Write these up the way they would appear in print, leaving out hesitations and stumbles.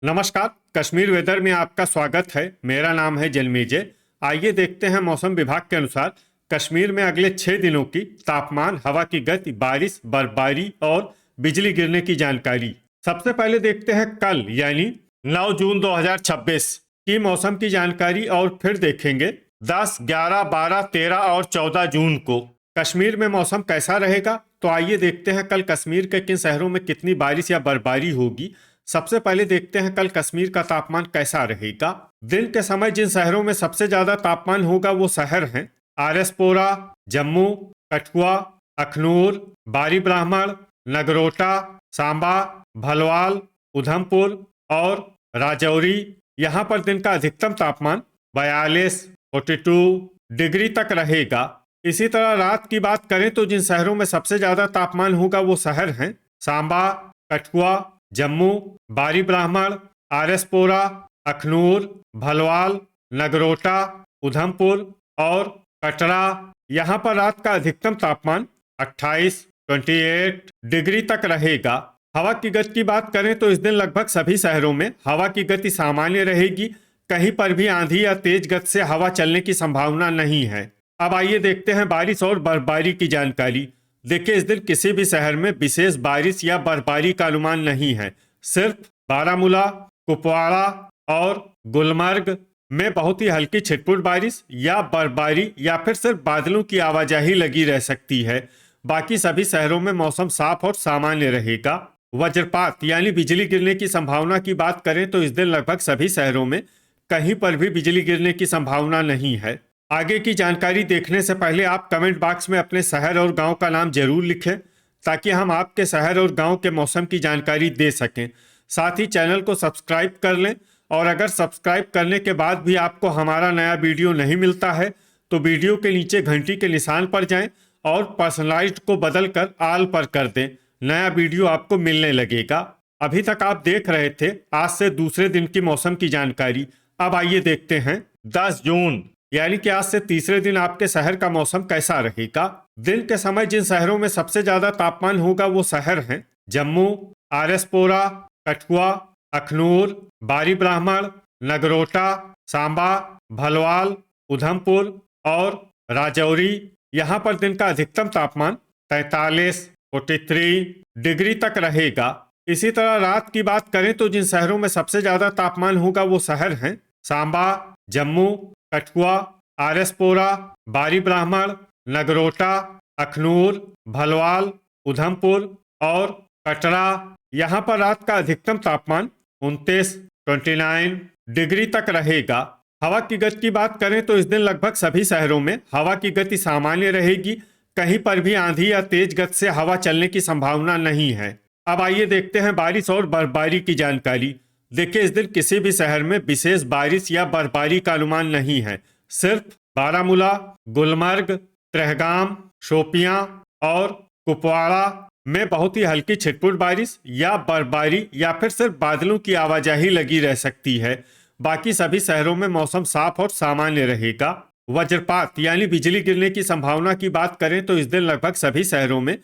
नमस्कार। कश्मीर वेदर में आपका स्वागत है। मेरा नाम है जलमेजय। आइए देखते हैं मौसम विभाग के अनुसार कश्मीर में अगले 6 दिनों की तापमान, हवा की गति, बारिश, बर्फबारी और बिजली गिरने की जानकारी। सबसे पहले देखते हैं कल यानी 9 जून 2026 की मौसम की जानकारी और फिर देखेंगे 10, 11, 12, 13 और 14 जून को कश्मीर में मौसम कैसा रहेगा। तो आइए देखते हैं कल कश्मीर के किन शहरों में कितनी बारिश या बर्फबारी होगी। सबसे पहले देखते हैं कल कश्मीर का तापमान कैसा रहेगा। दिन के समय जिन शहरों में सबसे ज्यादा तापमान होगा वो शहर हैं आरएसपोरा, जम्मू, कठुआ, अखनूर, बारी ब्राह्मण, नगरोटा, सांबा, भलवाल, उधमपुर और राजौरी। यहाँ पर दिन का अधिकतम तापमान 42, 42 डिग्री तक रहेगा। इसी तरह रात की बात करें तो जिन शहरों में सबसे ज्यादा तापमान होगा वो शहर हैं सांबा, कठुआ, जम्मू, बारी ब्राह्मण, आरएसपोरा, अखनूर, भलवाल, नगरोटा, उधमपुर और कटरा। यहाँ पर रात का अधिकतम तापमान 28, 28 डिग्री तक रहेगा। हवा की गति की बात करें तो इस दिन लगभग सभी शहरों में हवा की गति सामान्य रहेगी। कहीं पर भी आंधी या तेज गति से हवा चलने की संभावना नहीं है। अब आइए देखते हैं बारिश और बर्फबारी की जानकारी। देखिए, इस दिन किसी भी शहर में विशेष बारिश या बर्फबारी का अनुमान नहीं है। सिर्फ बारामूला, कुपवाड़ा और गुलमर्ग में बहुत ही हल्की छिटपुट बारिश या बर्फबारी या फिर सिर्फ बादलों की आवाजाही लगी रह सकती है। बाकी सभी शहरों में मौसम साफ और सामान्य रहेगा। वज्रपात यानी बिजली गिरने की संभावना की बात करें तो इस दिन लगभग सभी शहरों में कहीं पर भी बिजली गिरने की संभावना नहीं है। आगे की जानकारी देखने से पहले आप कमेंट बॉक्स में अपने शहर और गांव का नाम जरूर लिखें ताकि हम आपके शहर और गांव के मौसम की जानकारी दे सकें। साथ ही चैनल को सब्सक्राइब कर लें और अगर सब्सक्राइब करने के बाद भी आपको हमारा नया वीडियो नहीं मिलता है तो वीडियो के नीचे घंटी के निशान पर जाएं और पर्सनलाइज्ड को बदलकर ऑल पर कर दें। नया वीडियो आपको मिलने लगेगा। अभी तक आप देख रहे थे आज से दूसरे दिन की मौसम की जानकारी। अब आइए देखते हैं 10 जून यानी कि आज से तीसरे दिन आपके शहर का मौसम कैसा रहेगा। दिन के समय जिन शहरों में सबसे ज्यादा तापमान होगा वो शहर हैं जम्मू, आरएसपोरा, कठुआ, अखनूर, बारी ब्राह्मण, नगरोटा, सांबा, भलवाल, उधमपुर और राजौरी। यहाँ पर दिन का अधिकतम तापमान 43, 43 डिग्री तक रहेगा। इसी तरह रात की बात करें तो जिन शहरों में सबसे ज्यादा तापमान होगा वो शहर हैं सांबा, जम्मू, कठुआ, आरएसपोरा, बारी ब्राह्मण, नगरोटा, अखनूर, भलवाल, उधमपुर और कटरा। यहाँ पर रात का अधिकतम तापमान 29, 29 डिग्री तक रहेगा। हवा की गति की बात करें तो इस दिन लगभग सभी शहरों में हवा की गति सामान्य रहेगी। कहीं पर भी आंधी या तेज गति से हवा चलने की संभावना नहीं है। अब आइए देखते हैं बारिश और बर्फबारी की जानकारी। देखिए, इस दिन किसी भी शहर में विशेष बारिश या बर्फबारी का अनुमान नहीं है। सिर्फ बारामूला, गुलमर्ग, त्रेहगाम, शोपियां और कुपवाड़ा में बहुत ही हल्की छिटपुट बारिश या बर्फबारी या फिर सिर्फ बादलों की आवाजाही लगी रह सकती है। बाकी सभी शहरों में मौसम साफ और सामान्य रहेगा। वज्रपात यानी बिजली गिरने की संभावना की बात करें तो इस दिन लगभग सभी शहरों में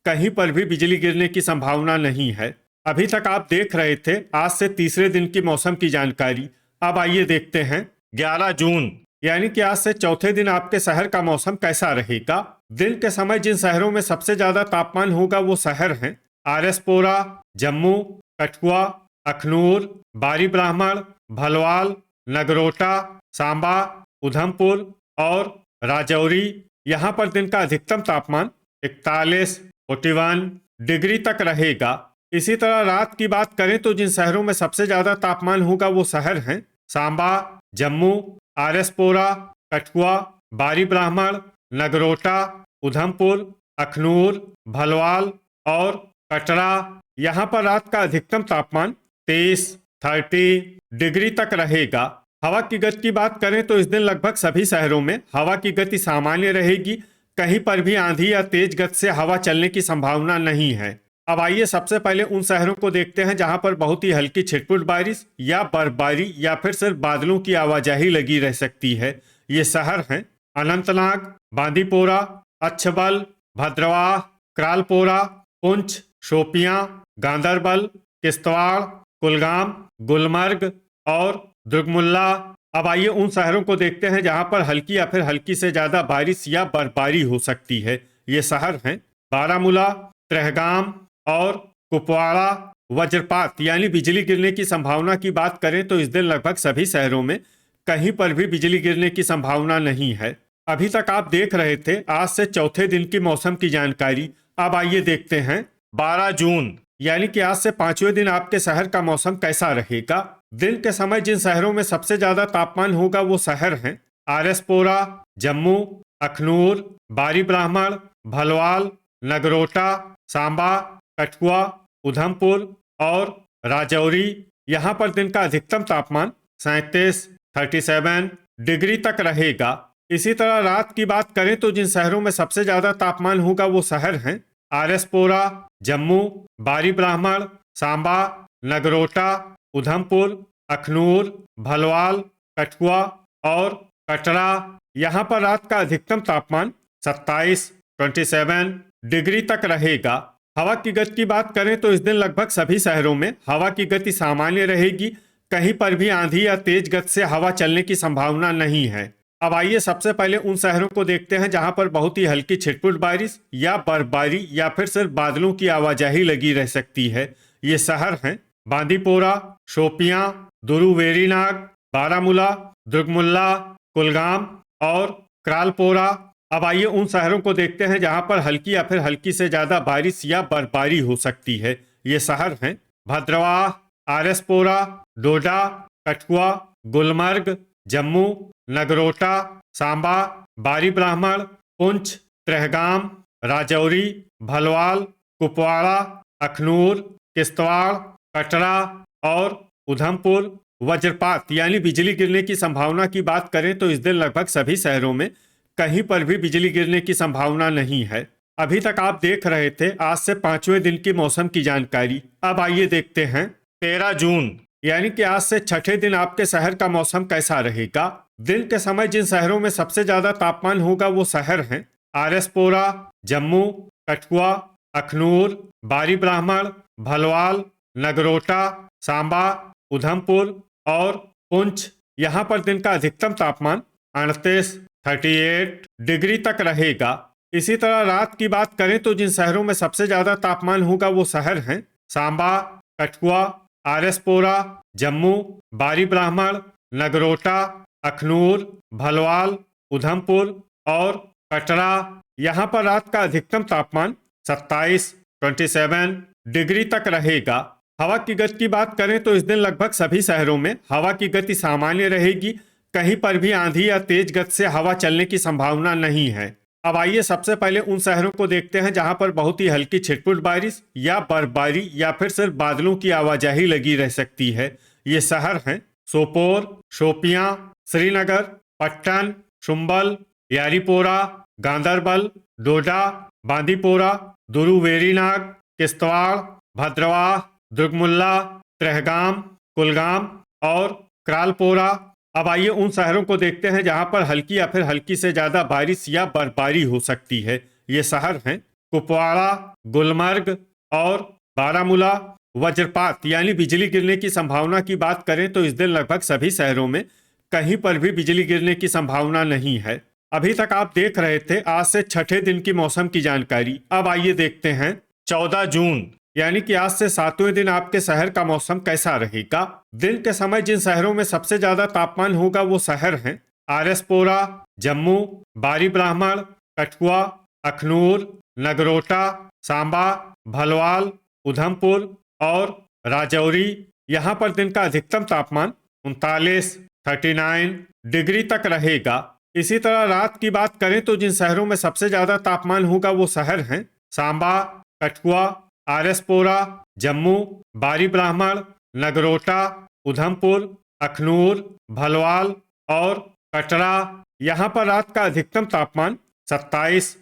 कहीं पर भी बिजली गिरने की संभावना नहीं है। अभी तक आप देख रहे थे आज से तीसरे दिन की मौसम की जानकारी। अब आइए देखते हैं 11 जून यानी कि आज से चौथे दिन आपके शहर का मौसम कैसा रहेगा। दिन के समय जिन शहरों में सबसे ज्यादा तापमान होगा वो शहर हैं आरएसपोरा, जम्मू, कठुआ, अखनूर, बारी ब्राह्मण, भलवाल, नगरोटा, सांबा, उधमपुर और राजौरी। यहाँ पर दिन का अधिकतम तापमान 41, 41 डिग्री तक रहेगा। इसी तरह रात की बात करें तो जिन शहरों में सबसे ज्यादा तापमान होगा वो शहर हैं सांबा, जम्मू, आरएसपोरा, कठुआ, बारी ब्राह्मण, नगरोटा, उधमपुर, अखनूर, भलवाल और कटरा। यहाँ पर रात का अधिकतम तापमान 23, 30 डिग्री तक रहेगा। हवा की गति की बात करें तो इस दिन लगभग सभी शहरों में हवा की गति सामान्य रहेगी। कहीं पर भी आंधी या तेज गति से हवा चलने की संभावना नहीं है। अब आइए सबसे पहले उन शहरों को देखते हैं जहां पर बहुत ही हल्की छिटपुट बारिश या बर्फबारी या फिर सिर्फ बादलों की आवाजाही लगी रह सकती है। ये शहर हैं अनंतनाग, बांदीपोरा, अच्छबल, भद्रवाह, क्रालपोरा, पुंछ, शोपियां, गांदरबल, किश्तवाड़, कुलगाम, गुलमर्ग और दुर्गमुल्ला। अब आइए उन शहरों को देखते हैं जहां पर हल्की या फिर हल्की से ज्यादा बारिश या बर्फबारी हो सकती है। ये शहर हैं बारामूला, त्रेहगाम और कुपवाड़ा। वज्रपात यानी बिजली गिरने की संभावना की बात करें तो इस दिन लगभग सभी शहरों में कहीं पर भी बिजली गिरने की संभावना नहीं है। अभी तक आप देख रहे थे आज से चौथे दिन की मौसम की जानकारी। अब आइए देखते हैं 12 जून यानी कि आज से पांचवें दिन आपके शहर का मौसम कैसा रहेगा। दिन के समय जिन शहरों में सबसे ज्यादा तापमान होगा वो शहर हैं आरएसपोरा, जम्मू, अखनूर, बारी ब्राह्मण, भलवाल, नगरोटा, सांबा, कठुआ, उधमपुर और राजौरी। यहाँ पर दिन का अधिकतम तापमान 37 डिग्री तक रहेगा। इसी तरह रात की बात करें तो जिन शहरों में सबसे ज्यादा तापमान होगा वो शहर हैं आरएसपोरा, जम्मू, बारी ब्राह्मण, सांबा, नगरोटा, उधमपुर, अखनूर, भलवाल, कठुआ और कटरा। यहाँ पर रात का अधिकतम तापमान 27 डिग्री तक रहेगा। हवा की गति की बात करें तो इस दिन लगभग सभी शहरों में हवा की गति सामान्य रहेगी। कहीं पर भी आंधी या तेज गति से हवा चलने की संभावना नहीं है। अब आइए सबसे पहले उन शहरों को देखते हैं जहां पर बहुत ही हल्की छिटपुट बारिश या बर्फबारी या फिर सिर्फ बादलों की आवाजाही लगी रह सकती है। ये शहर हैं बांदीपोरा, शोपियां, दुरुवेरीनाग, बारामूला, दुर्गमुल्ला, कुलगाम और क्रालपोरा। अब आइए उन शहरों को देखते हैं जहां पर हल्की या फिर हल्की से ज्यादा बारिश या बर्फबारी हो सकती है। ये शहर हैं भद्रवाह, आरएसपोरा, डोडा, कठुआ, गुलमर्ग, जम्मू, नगरोटा, सांबा, बारी ब्राह्मण, पुंछ, त्रेहगाम, राजौरी, भलवाल, कुपवाड़ा, अखनूर, किश्तवाड़, कटरा और उधमपुर। वज्रपात यानी बिजली गिरने की संभावना की बात करें तो इस दिन लगभग सभी शहरों में कहीं पर भी बिजली गिरने की संभावना नहीं है। अभी तक आप देख रहे थे आज से पांचवें दिन की मौसम की जानकारी। अब आइए देखते हैं 13 जून यानी कि आज से छठे दिन आपके शहर का मौसम कैसा रहेगा। दिन के समय जिन शहरों में सबसे ज्यादा तापमान होगा वो शहर हैं आरएसपोरा, जम्मू, कठुआ, अखनूर, बारी ब्राह्मण, भलवाल, नगरोटा, सांबा, उधमपुर और पुंछ। यहाँ पर दिन का अधिकतम तापमान 38 डिग्री तक रहेगा। इसी तरह रात की बात करें तो जिन शहरों में सबसे ज्यादा तापमान होगा वो शहर हैं सांबा, कठुआ, आरएसपोरा, जम्मू, बारी ब्राह्मण, नगरोटा, अखनूर, भलवाल, उधमपुर और कटरा। यहाँ पर रात का अधिकतम तापमान 27 डिग्री तक रहेगा। हवा की गति की बात करें तो इस दिन लगभग सभी शहरों में हवा की गति सामान्य रहेगी। कहीं पर भी आंधी या तेज गति से हवा चलने की संभावना नहीं है। अब आइए सबसे पहले उन शहरों को देखते हैं जहां पर बहुत ही हल्की छिटपुट बारिश या बर्फबारी या फिर सिर्फ बादलों की आवाजाही लगी रह सकती है। ये शहर हैं सोपोर, शोपियां, श्रीनगर, पट्टन, शुम्बल, यारीपोरा, गांदरबल, डोडा, बांदीपोरा, दुरुवेरीनाग, किश्तवाड़, भद्रवाह, दुर्गमुल्ला, त्रेहगाम, कुलगाम और क्रालपोरा। अब आइए उन शहरों को देखते हैं जहां पर हल्की या फिर हल्की से ज्यादा बारिश या बर्फबारी हो सकती है। ये शहर हैं कुपवाड़ा, गुलमर्ग और बारामूला। वज्रपात यानी बिजली गिरने की संभावना की बात करें तो इस दिन लगभग सभी शहरों में कहीं पर भी बिजली गिरने की संभावना नहीं है। अभी तक आप देख रहे थे आज से छठे दिन की मौसम की जानकारी। अब आइए देखते हैं 14 जून यानी कि आज से सातवें दिन आपके शहर का मौसम कैसा रहेगा। दिन के समय जिन शहरों में सबसे ज्यादा तापमान होगा वो शहर हैं आरएसपोरा, जम्मू, बारी ब्राह्मण, कठुआ, अखनूर, नगरोटा, सांबा, भलवाल, उधमपुर और राजौरी। यहाँ पर दिन का अधिकतम तापमान 39 डिग्री तक रहेगा। इसी तरह रात की बात करें तो जिन शहरों में सबसे ज्यादा तापमान होगा वो शहर हैं सांबा, कठुआ, आरएसपोरा, जम्मू, बारी ब्राह्मण, नगरोटा, उधमपुर, अखनूर, भलवाल और कटरा। यहाँ पर रात का अधिकतम तापमान 27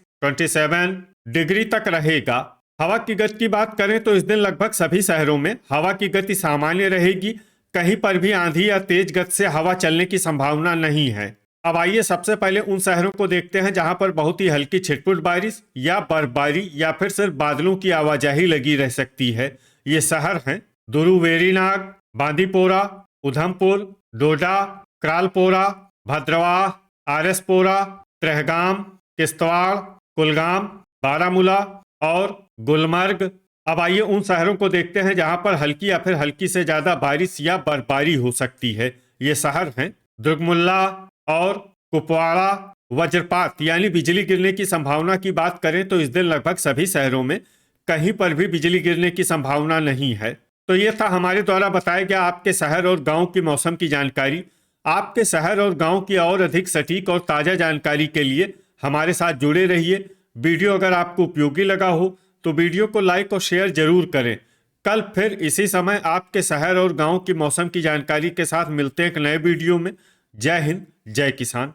डिग्री तक रहेगा। हवा की गति की बात करें तो इस दिन लगभग सभी शहरों में हवा की गति सामान्य रहेगी। कहीं पर भी आंधी या तेज गति से हवा चलने की संभावना नहीं है। अब आइए सबसे पहले उन शहरों को देखते हैं जहां पर बहुत ही हल्की छिटपुट बारिश या बर्फबारी या फिर सिर्फ बादलों की आवाजाही लगी रह सकती है। ये शहर हैं दुरुवेरीनाग, बांदीपोरा, उधमपुर, डोडा, क्रालपोरा, भद्रवाह, आरएसपोरा, त्रेहगाम, किश्तवाड़, कुलगाम, बारामूला और गुलमर्ग। अब आइए उन शहरों को देखते हैं जहां पर हल्की या फिर हल्की से ज्यादा बारिश या बर्फबारी हो सकती है। ये शहर हैं दुर्गमुल्ला और कुपवाड़ा। वज्रपात यानी बिजली गिरने की संभावना की बात करें तो इस दिन लगभग सभी शहरों में कहीं पर भी बिजली गिरने की संभावना नहीं है। तो ये था हमारे द्वारा बताया गया आपके शहर और गांव की मौसम की जानकारी। आपके शहर और गांव की और अधिक सटीक और ताज़ा जानकारी के लिए हमारे साथ जुड़े रहिए। वीडियो अगर आपको उपयोगी लगा हो तो वीडियो को लाइक और शेयर जरूर करें। कल फिर इसी समय आपके शहर और गांव की मौसम की जानकारी के साथ मिलते हैं एक नए वीडियो में। जय हिंद, जय किसान।